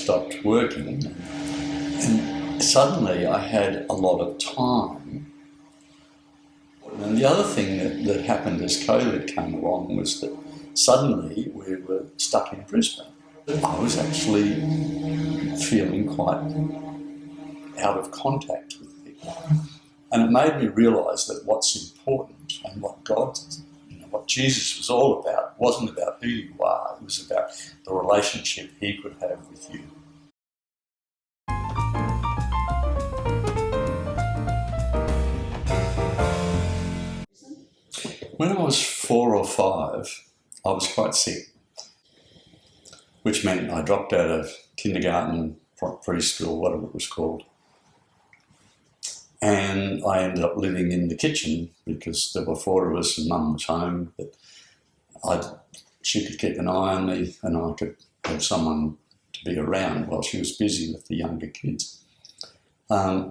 stopped working, and suddenly I had a lot of time. And the other thing that happened as COVID came along was that suddenly we were stuck in Brisbane. I was actually feeling quite out of contact with people. And it made me realise that what's important and what God, what Jesus was all about wasn't about who you are, it was about the relationship he could have with you. When I was 4 or 5, I was quite sick, which meant I dropped out of kindergarten, preschool, whatever it was called. And I ended up living in the kitchen because there were 4 of us and Mum was home, but she could keep an eye on me and I could have someone to be around while she was busy with the younger kids. A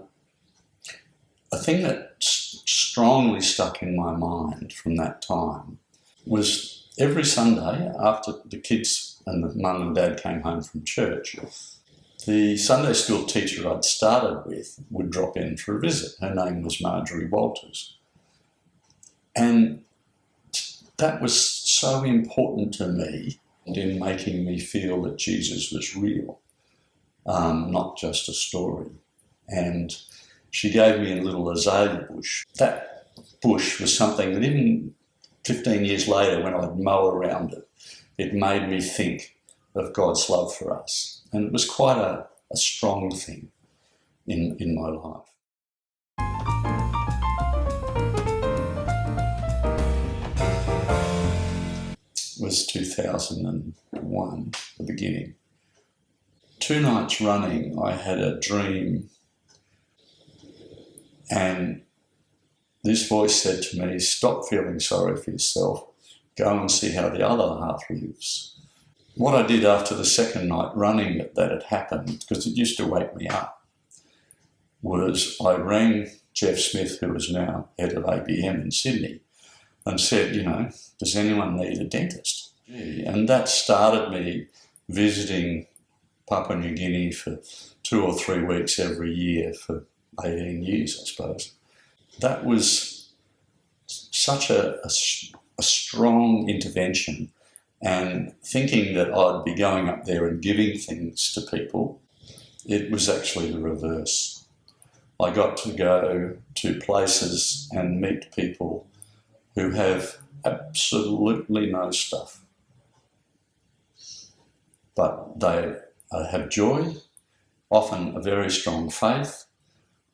thing that strongly stuck in my mind from that time was every Sunday after the kids and the Mum and Dad came home from church, the Sunday school teacher I'd started with would drop in for a visit. Her name was Marjorie Walters. And that was so important to me in making me feel that Jesus was real, not just a story. And she gave me a little azalea bush. That bush was something that even 15 years later when I'd mow around it, it made me think of God's love for us. And it was quite a strong thing in my life. It was 2001, the beginning. 2 nights running, I had a dream, and this voice said to me, stop feeling sorry for yourself, go and see how the other half lives. What I did after the second night running that had happened, because it used to wake me up, was I rang Jeff Smith, who is now head of ABM in Sydney, and said, does anyone need a dentist? And that started me visiting Papua New Guinea for 2 or 3 weeks every year for 18 years, I suppose. That was such a strong intervention, and thinking that I'd be going up there and giving things to people, it was actually the reverse. I got to go to places and meet people who have absolutely no stuff, but they have joy, often a very strong faith.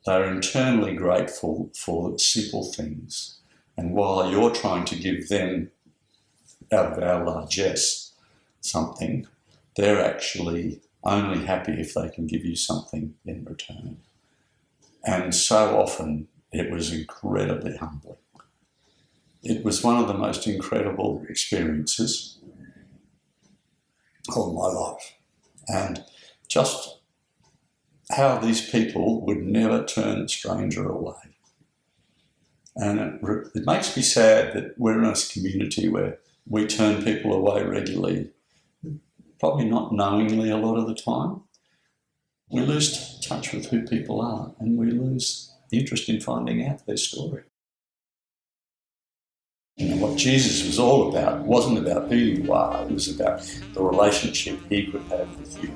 They're internally grateful for simple things. And while you're trying to give them, out of our largesse, something, they're actually only happy if they can give you something in return. And so often it was incredibly humbling. It was one of the most incredible experiences of my life. And just how these people would never turn a stranger away. And it makes me sad that we're in a community where we turn people away regularly, probably not knowingly a lot of the time. We lose touch with who people are and we lose interest in finding out their story. What Jesus was all about wasn't about who you are, it was about the relationship he could have with you.